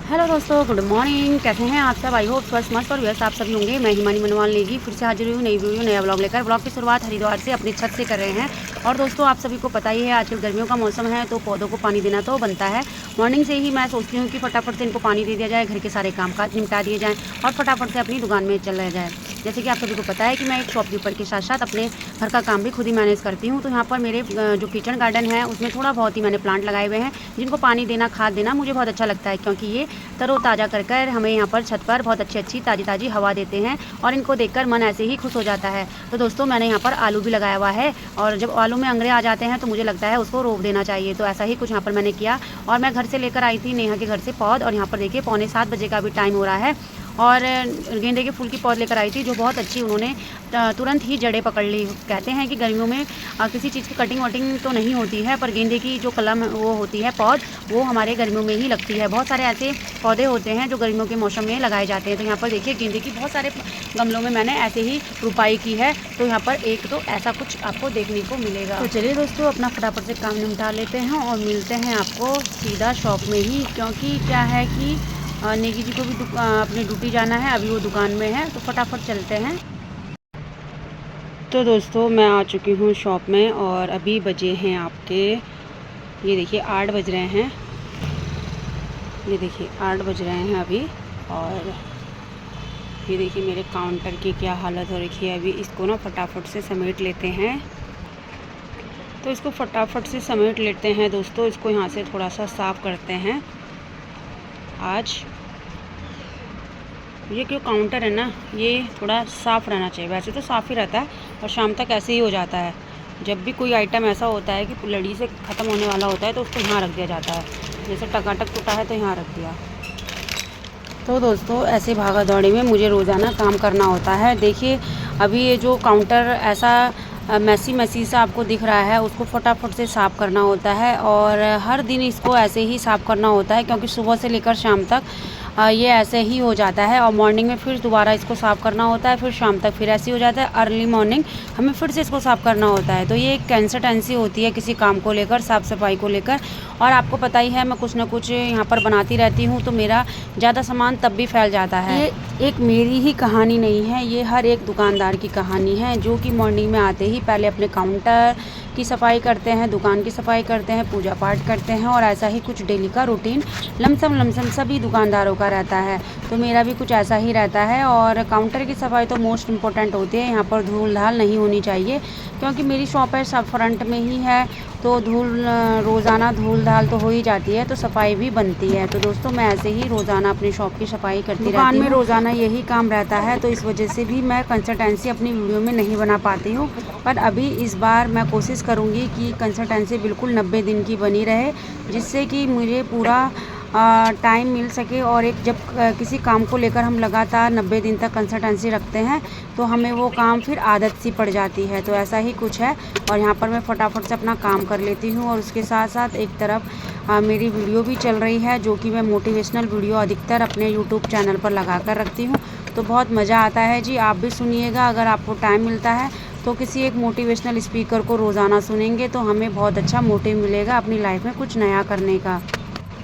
Hello दोस्तों, good morning. कैसे हैं आप सब? आई होप स्वस्थ मस्त और व्यस्त आप सभी होंगे। मैं हिमानी मनवाल नेगी फिर से हाजिर हुई नई वीडियो नया ब्लॉग लेकर। ब्लॉग की शुरुआत हरिद्वार से अपनी छत से कर रहे हैं। और दोस्तों, आप सभी को पता ही है आजकल गर्मियों का मौसम है तो पौधों को पानी देना तो बनता है। मॉर्निंग से ही मैं सोचती हूँ कि फटाफट से इनको पानी दे दिया जाए, घर के सारे काम काज निपटा दिए जाएँ और फटाफट से अपनी दुकान में चला जाए। जैसे कि आप सभी को पता है कि मैं एक शॉपकीपर के साथ साथ अपने घर का काम भी खुद ही मैनेज करती हूँ। तो यहाँ पर मेरे जो किचन गार्डन है उसमें थोड़ा बहुत ही मैंने प्लांट लगाए हुए हैं जिनको पानी देना, खाद देना मुझे बहुत अच्छा लगता है, क्योंकि ये तरोताज़ा कर कर हमें यहाँ पर छत पर बहुत अच्छी ताज़ी हवा देते हैं और इनको देखकर मन ऐसे ही खुश हो जाता है। तो दोस्तों, मैंने यहाँ पर आलू भी लगाया हुआ है और जब आलू में अंगरे आ जाते हैं तो मुझे लगता है उसको रोक देना चाहिए। तो ऐसा ही कुछ यहाँ पर मैंने किया और मैं घर से लेकर आई थी नेहा के घर से पौध। और यहाँ पर देखिए 6:45 बजे का भी टाइम हो रहा है और गेंदे के फूल की पौध लेकर आई थी जो बहुत अच्छी उन्होंने तुरंत ही जड़ें पकड़ ली। कहते हैं कि गर्मियों में किसी चीज़ की कटिंग वटिंग तो नहीं होती है, पर गेंदे की जो कलम वो होती है पौध, वो हमारे गर्मियों में ही लगती है। बहुत सारे ऐसे पौधे होते हैं जो गर्मियों के मौसम में लगाए जाते हैं। तो यहाँ पर देखिए गेंदे की बहुत सारे गमलों में मैंने ऐसे ही रुपाई की है। तो यहाँ पर एक तो ऐसा कुछ आपको देखने को मिलेगा। तो चलिए दोस्तों, अपना फटाफट से काम निपटा लेते हैं और मिलते हैं आपको सीधा शॉप में ही, क्योंकि क्या है कि नेगी जी को भी अपनी ड्यूटी जाना है। अभी वो दुकान में है तो फटाफट चलते हैं। तो दोस्तों, मैं आ चुकी हूँ शॉप में और अभी बजे हैं आपके, ये देखिए 8 बज रहे हैं। ये देखिए 8 बज रहे हैं अभी। और ये देखिए मेरे काउंटर की क्या हालत हो रखी है। अभी इसको ना फटाफट से समेट लेते हैं। तो इसको फटाफट से समेट लेते हैं दोस्तों। इसको यहाँ से थोड़ा सा साफ़ करते हैं आज। ये जो काउंटर है ना, ये थोड़ा साफ़ रहना चाहिए। वैसे तो साफ़ ही रहता है और शाम तक ऐसे ही हो जाता है। जब भी कोई आइटम ऐसा होता है कि लड़ी से ख़त्म होने वाला होता है तो उसको यहाँ रख दिया जाता है। जैसे टकाटक टूटा है तो यहाँ रख दिया। तो दोस्तों, ऐसे भागा दौड़ी में मुझे रोज़ाना काम करना होता है। देखिए अभी ये जो काउंटर ऐसा मैसी सा आपको दिख रहा है, उसको फटाफट से साफ़ करना होता है और हर दिन इसको ऐसे ही साफ़ करना होता है, क्योंकि सुबह से लेकर शाम तक ये ऐसे ही हो जाता है। और मॉर्निंग में फिर दोबारा इसको साफ़ करना होता है, फिर शाम तक फिर ऐसे ही हो जाता है। अर्ली मॉर्निंग हमें फिर से इसको साफ़ करना होता है। तो ये एक कंसिस्टेंसी होती है किसी काम को लेकर, साफ़ सफाई को लेकर। और आपको पता ही है मैं कुछ ना कुछ यहाँ पर बनाती रहती हूँ, तो मेरा ज़्यादा सामान तब भी फैल जाता है। ये एक मेरी ही कहानी नहीं है, ये हर एक दुकानदार की कहानी है, जो कि मॉर्निंग में आते ही पहले अपने काउंटर की सफाई करते हैं, दुकान की सफाई करते हैं, पूजा पाठ करते हैं और ऐसा ही कुछ डेली का रूटीन लमसम सभी दुकानदारों का रहता है। तो मेरा भी कुछ ऐसा ही रहता है। और काउंटर की सफाई तो मोस्ट इम्पोर्टेंट होती है। यहाँ पर धूल धाल नहीं होनी चाहिए, क्योंकि मेरी शॉप है सब फ्रंट में ही है, तो रोज़ाना धूल धाल तो हो ही जाती है, तो सफाई भी बनती है। तो दोस्तों, मैं ऐसे ही रोज़ाना अपनी शॉप की सफाई करती रहती हूँ। दुकान में रोज़ाना यही काम रहता है, तो इस वजह से भी मैं कंसिस्टेंसी अपनी वीडियो में नहीं बना पाती हूँ। पर अभी इस बार मैं कोशिश करूँगी कि कंसिस्टेंसी बिल्कुल 90 दिन की बनी रहे, जिससे कि मुझे पूरा टाइम मिल सके। और एक जब किसी काम को लेकर हम लगातार 90 दिन तक कंसिस्टेंसी रखते हैं तो हमें वो काम फिर आदत सी पड़ जाती है। तो ऐसा ही कुछ है। और यहाँ पर मैं फटाफट से अपना काम कर लेती हूँ और उसके साथ साथ एक तरफ मेरी वीडियो भी चल रही है, जो कि मैं मोटिवेशनल वीडियो अधिकतर अपने यूट्यूब चैनल पर लगा कर रखती हूँ। तो बहुत मज़ा आता है जी, आप भी सुनिएगा। अगर आपको टाइम मिलता है तो किसी एक मोटिवेशनल स्पीकर को रोज़ाना सुनेंगे तो हमें बहुत अच्छा मोटिव मिलेगा अपनी लाइफ में कुछ नया करने का।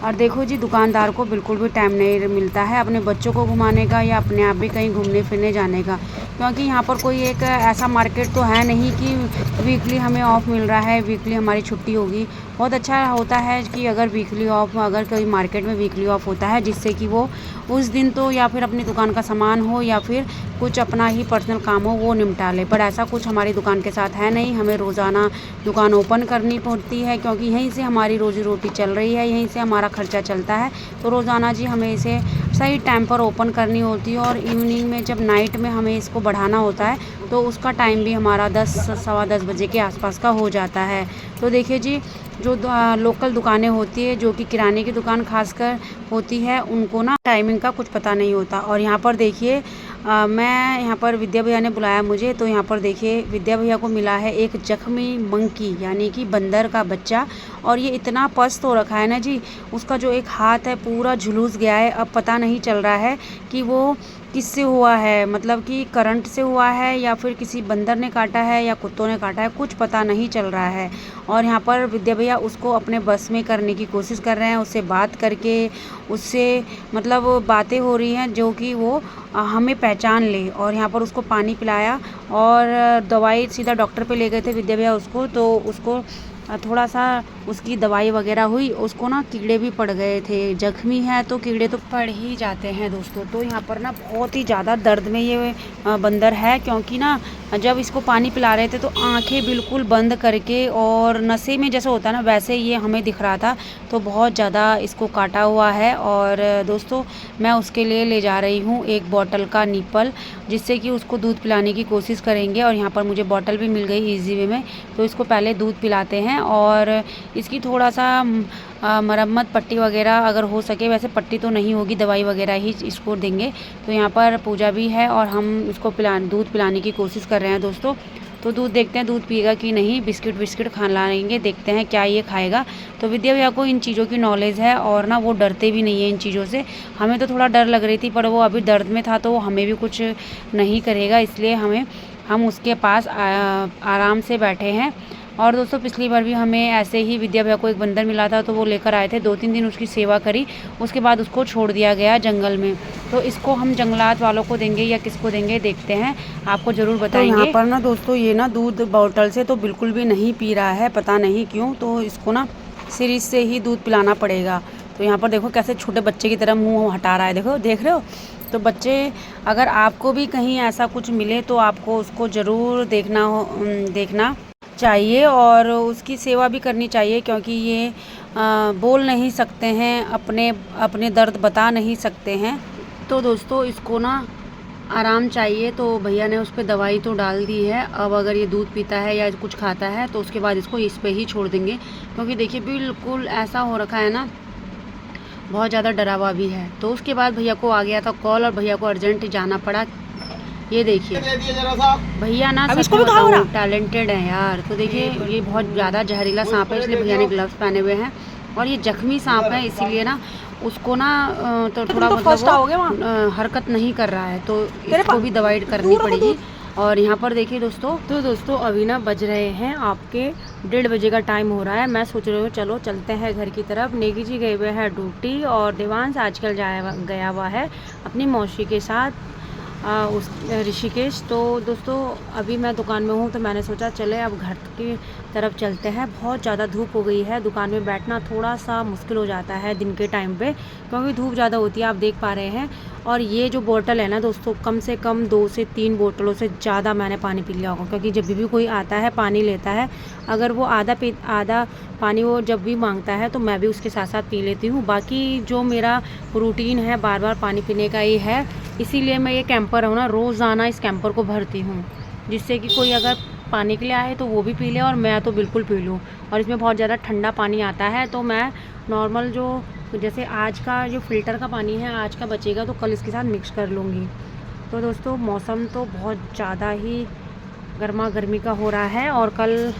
और देखो जी, दुकानदार को बिल्कुल भी टाइम नहीं मिलता है अपने बच्चों को घुमाने का या अपने आप भी कहीं घूमने फिरने जाने का, क्योंकि यहाँ पर कोई एक ऐसा मार्केट तो है नहीं कि वीकली हमें ऑफ मिल रहा है, वीकली हमारी छुट्टी होगी। बहुत अच्छा होता है कि अगर वीकली ऑफ, अगर कोई मार्केट में वीकली ऑफ होता है, जिससे कि वो उस दिन तो या फिर अपनी दुकान का सामान हो या फिर कुछ अपना ही पर्सनल काम हो वो निपटा ले। पर ऐसा कुछ हमारी दुकान के साथ है नहीं। हमें रोज़ाना दुकान ओपन करनी पड़ती है, क्योंकि यहीं से हमारी रोज़ी रोटी चल रही है, यहीं से हमारा खर्चा चलता है। तो रोज़ाना जी हमें इसे सही टाइम पर ओपन करनी होती है। और इवनिंग में जब नाइट में हमें इसको बढ़ाना होता है तो उसका टाइम भी हमारा 10 सवा 10 बजे के आसपास का हो जाता है। तो देखिए जी, जो लोकल दुकानें होती है, जो कि किराने की दुकान खासकर होती है, उनको ना टाइमिंग का कुछ पता नहीं होता। और यहाँ पर देखिए मैं यहाँ पर विद्या भैया ने बुलाया मुझे, तो यहाँ पर देखिए विद्या भैया को मिला है एक जख्मी मंकी, यानी कि बंदर का बच्चा। और ये इतना पस्त हो रखा है ना जी, उसका जो एक हाथ है पूरा झुलूस गया है। अब पता नहीं चल रहा है कि वो किससे हुआ है, मतलब कि करंट से हुआ है या फिर किसी बंदर ने काटा है या कुत्तों ने काटा है, कुछ पता नहीं चल रहा है। और यहाँ पर विद्या भैया उसको अपने बस में करने की कोशिश कर रहे हैं, उससे बात करके उससे मतलब बातें हो रही हैं जो कि वो हमें पहचान ले। और यहाँ पर उसको पानी पिलाया और दवाई सीधा डॉक्टर पे ले गए थे विद्या भैया उसको, तो उसको थोड़ा सा उसकी दवाई वगैरह हुई। उसको ना कीड़े भी पड़ गए थे, जख्मी है तो कीड़े तो पड़ ही जाते हैं दोस्तों। तो यहाँ पर ना बहुत ही ज़्यादा दर्द में ये बंदर है, क्योंकि ना जब इसको पानी पिला रहे थे तो आंखें बिल्कुल बंद करके और नशे में जैसा होता है ना वैसे ये हमें दिख रहा था। तो बहुत ज़्यादा इसको काटा हुआ है। और दोस्तों मैं उसके लिए ले जा रही हूँ एक बॉटल का निप्पल, जिससे कि उसको दूध पिलाने की कोशिश करेंगे। और यहाँ पर मुझे बॉटल भी मिल गई ईजी वे में, तो इसको पहले दूध पिलाते हैं और इसकी थोड़ा सा मरम्मत पट्टी वगैरह अगर हो सके, वैसे पट्टी तो नहीं होगी, दवाई वगैरह ही इसको देंगे। तो यहाँ पर पूजा भी है और हम इसको दूध पिलाने की कोशिश कर रहे हैं दोस्तों। तो दूध देखते हैं दूध पिएगा कि नहीं। बिस्किट बिस्किट खाना लेंगे, देखते हैं क्या ये खाएगा। तो विद्या भैया को इन चीज़ों की नॉलेज है और ना वो डरते भी नहीं है इन चीज़ों से। हमें तो थोड़ा डर लग रही थी, पर वो अभी दर्द में था तो वो हमें भी कुछ नहीं करेगा, इसलिए हम उसके पास आराम से बैठे हैं। और दोस्तों पिछली बार भी हमें ऐसे ही विद्या भैया को एक बंदर मिला था, तो वो लेकर आए थे, 2-3 दिन उसकी सेवा करी, उसके बाद उसको छोड़ दिया गया जंगल में। तो इसको हम जंगलात वालों को देंगे या किसको देंगे देखते हैं, आपको ज़रूर बताएंगे। तो यहाँ पर ना दोस्तों ये ना दूध बॉटल से तो बिल्कुल भी नहीं पी रहा है, पता नहीं क्यों। तो इसको ना सिरिंज से ही दूध पिलाना पड़ेगा। तो यहाँ पर देखो कैसे छोटे बच्चे की तरह मुँह हटा रहा है, देखो देख रहे हो। तो बच्चे अगर आपको भी कहीं ऐसा कुछ मिले तो आपको उसको ज़रूर देखना चाहिए और उसकी सेवा भी करनी चाहिए, क्योंकि ये बोल नहीं सकते हैं, अपने दर्द बता नहीं सकते हैं। तो दोस्तों इसको ना आराम चाहिए, तो भैया ने उस पर दवाई तो डाल दी है। अब अगर ये दूध पीता है या कुछ खाता है तो उसके बाद इसको इस पे ही छोड़ देंगे, क्योंकि देखिए बिल्कुल ऐसा हो रखा है ना, बहुत ज़्यादा डरा हुआ भी है। तो उसके बाद भैया को आ गया था कॉल और भैया को अर्जेंट जाना पड़ा। ये देखिए भैया ना सच में बताऊं टैलेंटेड है यार। तो देखिए ये बहुत ज़्यादा जहरीला सांप है, इसलिए भैया ने ग्लव्स पहने हुए हैं। और ये जख्मी सांप है, इसीलिए ना उसको ना तो थोड़ा मतलब हरकत नहीं कर रहा है, तो इसको भी दवाई करनी पड़ेगी। और यहाँ पर देखिए दोस्तों, तो दोस्तों अभी ना बज रहे हैं आपके 1:30 बजे का टाइम हो रहा है। मैं सोच रही हूँ चलो चलते हैं घर की तरफ। नेगी जी गए हुए हैं ड्यूटी और देवांश आजकल गया हुआ है अपनी मौसी के साथ उस ऋषिकेश। तो दोस्तों अभी मैं दुकान में हूँ, तो मैंने सोचा चले अब घर की तरफ चलते हैं। बहुत ज़्यादा धूप हो गई है, दुकान में बैठना थोड़ा सा मुश्किल हो जाता है दिन के टाइम पे, क्योंकि धूप ज़्यादा होती है, आप देख पा रहे हैं। और ये जो बोतल है ना दोस्तों, कम से कम 2 से 3 बोतलों से ज़्यादा मैंने पानी पी लिया होगा, क्योंकि जब भी कोई आता है पानी लेता है, अगर वो आधा पानी वो जब भी मांगता है तो मैं भी उसके साथ साथ पी लेती हूँ। बाकी जो मेरा रूटीन है बार बार पानी पीने का ही है, इसीलिए मैं ये कैंपर हूँ ना, रोज़ाना इस कैंपर को भरती हूँ, जिससे कि कोई अगर पानी के लिए आए तो वो भी पी ले और मैं तो बिल्कुल पी लूँ। और इसमें बहुत ज़्यादा ठंडा पानी आता है, तो मैं नॉर्मल जो जैसे आज का जो फ़िल्टर का पानी है आज का बचेगा तो कल इसके साथ मिक्स कर लूँगी। तो दोस्तों मौसम तो बहुत ज़्यादा ही गर्मा गर्मी का हो रहा है। और कल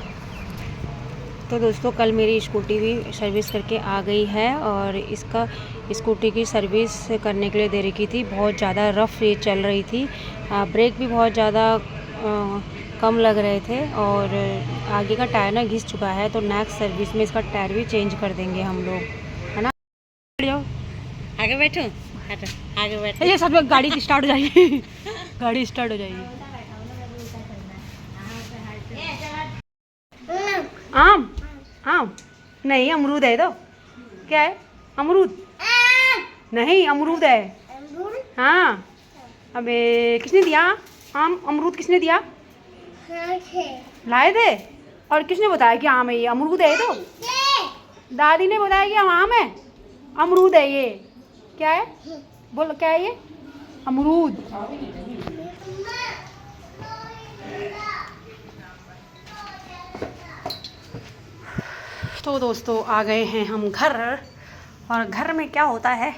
मेरी स्कूटी भी सर्विस करके आ गई है, और इसका स्कूटी की सर्विस करने के लिए दे रखी थी। बहुत ज़्यादा रफ़ ये चल रही थी, ब्रेक भी बहुत ज़्यादा कम लग रहे थे, और आगे का टायर ना घिस चुका है, तो नेक्स्ट सर्विस में इसका टायर भी चेंज कर देंगे हम लोग, है ना। आगे बैठो, आगे बैठो, ये सब गाड़ी स्टार्ट हो जाएगी गाड़ी स्टार्ट हो जाएगी। आम आम नहीं, अमरूद है। तो क्या है? अमरूद नहीं, अमरूद है। हाँ, अबे किसने दिया आम? अमरूद किसने दिया? लाए थे। और किसने बताया कि आम है ये? अमरूद है। तो दादी ने बताया कि आम है, अमरूद है ये। क्या है? बोलो क्या है ये? अमरूद। तो दोस्तों आ गए हैं हम घर, और घर में क्या होता है,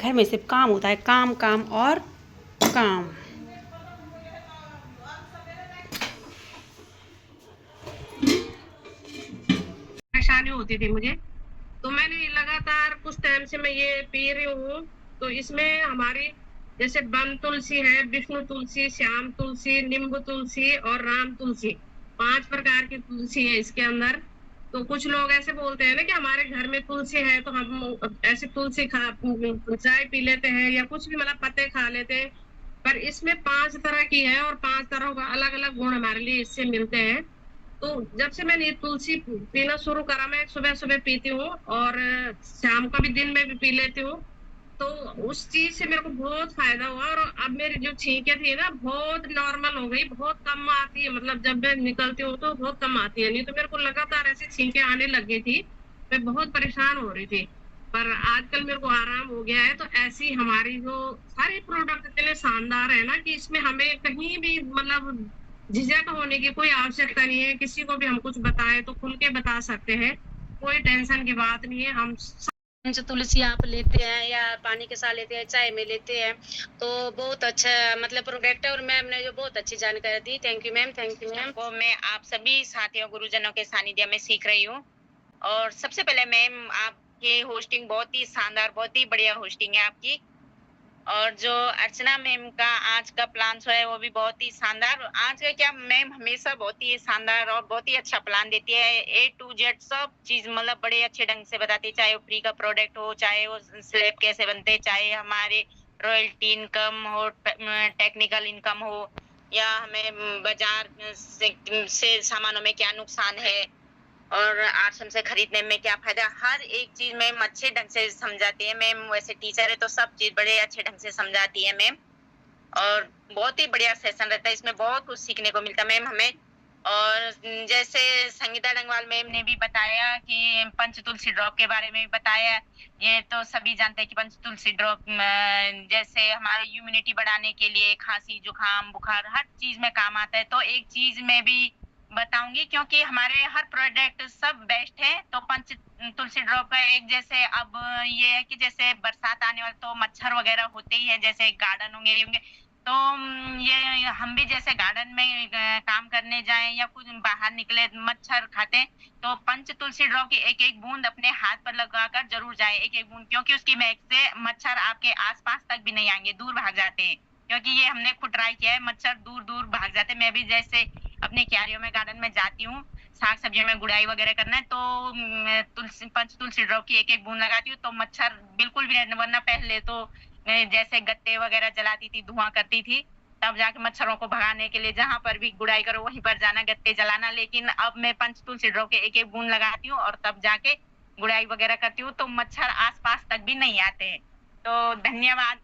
घर में सिर्फ काम होता है, काम काम और काम। परेशानी होती थी मुझे, तो मैंने लगातार कुछ टाइम से मैं ये पी रही हूँ। तो इसमें हमारी जैसे वन तुलसी है, विष्णु तुलसी, श्याम तुलसी, निम्ब तुलसी और राम तुलसी, 5 प्रकार की तुलसी है इसके अंदर। तो कुछ लोग ऐसे बोलते हैं ना कि हमारे घर में तुलसी है तो हम ऐसे तुलसी खा चाय पी लेते हैं या कुछ भी, मतलब पत्ते खा लेते हैं। पर इसमें 5 तरह की है और 5 तरह का अलग-अलग गुण हमारे लिए इससे मिलते हैं। तो जब से मैंने ये तुलसी पीना शुरू करा, मैं सुबह-सुबह पीती हूँ और शाम को भी, दिन में भी पी लेती हूँ। तो उस चीज़ से मेरे को बहुत फ़ायदा हुआ और अब मेरी जो छींकें थी ना बहुत नॉर्मल हो गई, बहुत कम आती है, मतलब जब मैं निकलती हूँ तो बहुत कम आती है, नहीं तो मेरे को लगातार ऐसी छींकें आने लग गई थी। मैं बहुत परेशान हो रही थी, पर आजकल मेरे को आराम हो गया है। तो ऐसी हमारी जो सारे प्रोडक्ट इतने शानदार है ना कि इसमें हमें कहीं भी मतलब झिझक होने की कोई आवश्यकता नहीं है। किसी को भी हम कुछ बताएँ तो खुल के बता सकते हैं, कोई टेंशन की बात नहीं है। हम जो तुलसी आप लेते हैं या पानी के साथ लेते हैं, चाय में लेते हैं, तो बहुत अच्छा मतलब प्रोडक्ट है और मैम ने जो बहुत अच्छी जानकारी दी। Thank you ma'am, thank you ma'am. को मैं आप सभी साथियों गुरुजनों के सानिध्य में सीख रही हूँ। और सबसे पहले मैम, आपकी होस्टिंग बहुत ही शानदार, बहुत ही बढ़िया होस्टिंग है आपकी। और जो अर्चना मैम का आज का प्लान जो है वो भी बहुत ही शानदार। आज का क्या, मैम हमेशा बहुत ही शानदार और बहुत ही अच्छा प्लान देती है। ए टू जेड सब चीज मतलब बड़े अच्छे ढंग से बताती है, चाहे वो फ्री का प्रोडक्ट हो, चाहे वो स्लैब कैसे बनते, चाहे हमारे रॉयल्टी इनकम हो, टेक्निकल इनकम हो, या हमें बाजार से सामानों में क्या नुकसान है और आश्रम से खरीदने में क्या फायदा, हर एक चीज मैम अच्छे ढंग से समझाती है। मैम वैसे टीचर है तो सब चीज बड़े अच्छे ढंग से समझाती है मैम। और बहुत ही बढ़िया सेशन रहता है, इसमें बहुत कुछ सीखने को मिलता है मैम हमें। और जैसे संगीता डंगवाल मैम ने भी बताया कि पंच तुलसी ड्रॉप के बारे में भी बताया। ये तो सभी जानते हैं कि पंच तुलसी ड्रॉप जैसे हमारे इम्यूनिटी बढ़ाने के लिए, खांसी जुकाम बुखार हर चीज में काम आता है। तो एक चीज मैं भी बताऊंगी, क्योंकि हमारे हर प्रोडक्ट सब बेस्ट है। तो पंच तुलसी ड्रॉप का एक, जैसे अब ये है कि जैसे बरसात आने वाले तो मच्छर वगैरह होते ही है, जैसे गार्डन होंगे ये होंगे, तो ये हम भी जैसे गार्डन में काम करने जाएं या कुछ बाहर निकले मच्छर खाते हैं, तो पंच तुलसी ड्रॉप की एक एक बूंद अपने हाथ पर लगाकर जरूर जाए, एक एक बूंद, क्योंकि उसकी महक से मच्छर आपके आसपास तक भी नहीं आएंगे, दूर भाग जाते हैं। क्योंकि ये हमने खुद ट्राई किया है, मच्छर दूर दूर भाग जाते हैं। मैं भी जैसे अपने क्यारियों में गार्डन में जाती हूँ, साग सब्जियों में गुड़ाई वगैरह करना है, तो तुलसी पंच तुलसी ड्रॉप की एक एक बूंद लगाती हूँ तो मच्छर बिल्कुल भी नहीं। वरना पहले तो जैसे गत्ते वगैरह जलाती थी, धुआं करती थी, तब जाके मच्छरों को भगाने के लिए जहां पर भी गुड़ाई करो वहीं पर जाना, गत्ते जलाना। लेकिन अब मैं पंच तुलसी ड्रॉप के एक एक बूंद लगाती हूँ और तब जाके गुड़ाई वगैरह करती हूँ, तो मच्छर आसपास तक भी नहीं आते हैं। तो धन्यवाद